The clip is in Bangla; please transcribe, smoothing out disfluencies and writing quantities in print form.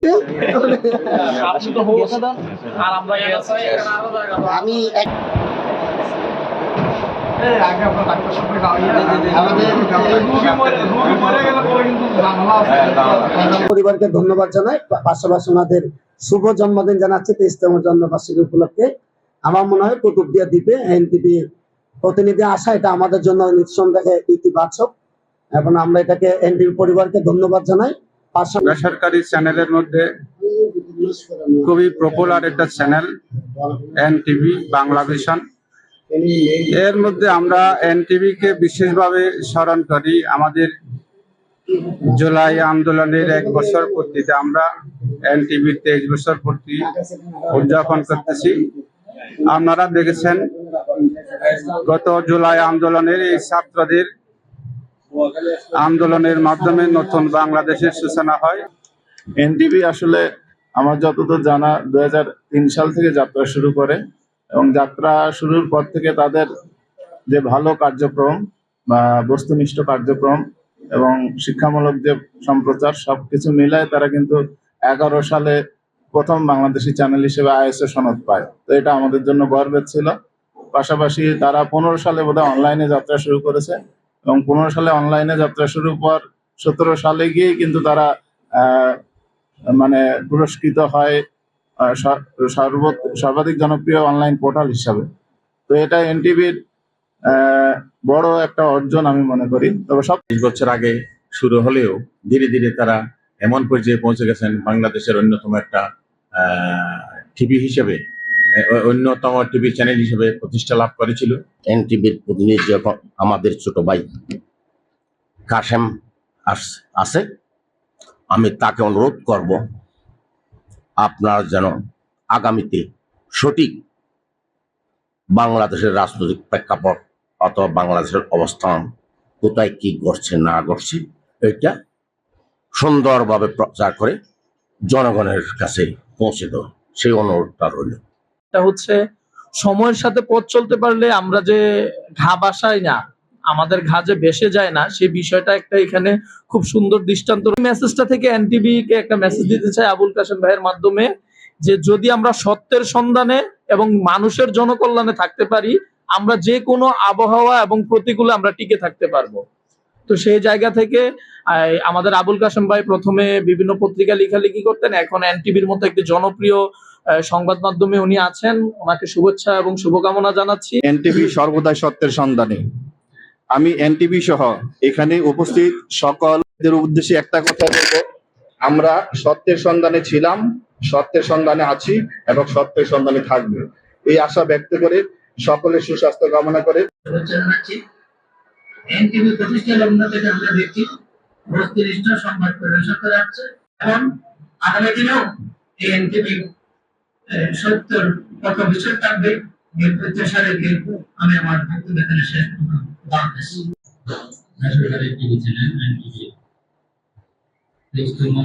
আমি পরিবারকে ধন্যবাদ জানাই, পাশাপাশি ওনাদের শুভ জন্মদিন জানাচ্ছি 23তম জন্মবার্ষিকী উপলক্ষে। আমার মনে হয় কুতুবদিয়া দ্বীপে এনটিভি প্রতিনিধি আসা এটা আমাদের জন্য নিঃসন্দেহে ইতিবাচক, এবং আমরা এটাকে এনটিভি পরিবারকে ধন্যবাদ জানাই। বেসরকারি চ্যানেলের মধ্যে খুবই পপুলার একটা চ্যানেল এনটিভি বাংলা ভিশন। এর মধ্যে আমরা এনটিভিকে বিশেষভাবে স্মরণ করি। আমাদের জুলাই আন্দোলনের 1 বছর পূর্তিতে আমরা এনটিভির 23 বছর পূর্তি উদযাপন করতেছি। আপনারা দেখেছেন গত জুলাই আন্দোলনের এই ছাত্রদের আন্দোলনের মাধ্যমে নতুন বাংলাদেশের সূচনা হয়। এনটিভি আসলে আমার যতদূর জানা 2003 সাল থেকে যাত্রা শুরু করে, এবং যাত্রা শুরুর পর থেকে তাদের যে ভালো কার্যক্রম বা বস্তুনিষ্ঠ কার্যক্রম এবং শিক্ষামূলক যে সম্প্রচার সবকিছু মিলায় তারা কিন্তু 11 সালে প্রথম বাংলাদেশি চ্যানেল হিসেবে আইএসও সনদ পায়। তো এটা আমাদের জন্য গর্বের ছিল। পাশাপাশি তারা 15 সালে বোধহয় অনলাইনে যাত্রা শুরু করেছে, এবং 15 সালে অনলাইনে যাত্রা শুরুর পর 17 সালে গিয়েই কিন্তু তারা মানে পুরস্কৃত হয় সর্বাধিক জনপ্রিয় অনলাইন পোর্টাল হিসাবে। তো এটা এনটিভির বড় একটা অর্জন আমি মনে করি। তবে 20 বছর আগে শুরু হলেও ধীরে ধীরে তারা এমন পর্যায়ে পৌঁছে গেছেন বাংলাদেশের অন্যতম একটা টিভি হিসেবে, অন্যতম টিভি চ্যানেল হিসেবে প্রতিষ্ঠা লাভ করেছিল। এনটিভির প্রতিনিধি যখন আমাদের ছোট ভাই কাশেম আছে, আমি তাকে অনুরোধ করব আপনারা যেন আগামীতে সঠিক বাংলাদেশের রাজনৈতিক প্রেক্ষাপট অথবা বাংলাদেশের অবস্থান কোথায় কি ঘটছে না ঘটছে এটা সুন্দরভাবে প্রচার করে জনগণের কাছে পৌঁছে দেওয়া, সেই অনুরোধটা রইল। এটা হচ্ছে সময়ের সাথে পথ চলতে পারলে আমরা যে ঘা বাসাই না, আমাদের ঘা যে ভেসে যায় না, সেই বিষয়টা একটা এখানে খুব সুন্দর দৃষ্টান্ত। মেসেজটা থেকে এনটিভি কে একটা মেসেজ দিতে চাই আবুল কাশেম ভাইয়ের মাধ্যমে, যে যদি আমরা সত্যের সন্ধানে এবং মানুষের জনকল্যাণে থাকতে পারি, আমরা যে কোনো আবহাওয়া এবং প্রতিকূলে আমরা টিকে থাকতে পারবো। তো সেই জায়গা থেকে আমাদের আবুল কাশেম ভাই প্রথমে বিভিন্ন পত্রিকা লেখালেখি করতেন, এখন এনটিভির মতো একটি জনপ্রিয় সংবাদ মাধ্যমে উনি আছেন। ওনাকে শুভেচ্ছা এবং শুভকামনা জানাচ্ছি। এনটিভি সর্বদাই সত্যের সন্ধানে। আমি এনটিভি সহ এখানে উপস্থিত সকলদের উদ্দেশ্যে একটা কথা বলবো, আমরা সত্যের সন্ধানে ছিলাম, সত্যের সন্ধানে আছি এবং সত্যের সন্ধানে থাকবে, এই আশা ব্যক্ত করে সকলের সুস্বাস্থ্য কামনা করে এনটিভি প্রতিষ্ঠা লগ্ন থেকে আমরা দেখছি বস্তুনিষ্ঠ সংবাদ পরিবেশন করা হচ্ছে, এবং আগামী দিনেও এই এনটিভি সত্যর পথ অভিষেক থাকবে। এই প্রত্যাশা রেখে আমি আমার বক্তব্য এখানে শেষ করলাম। বেসরকারি টিভি চ্যানেল এনটিভি 23তম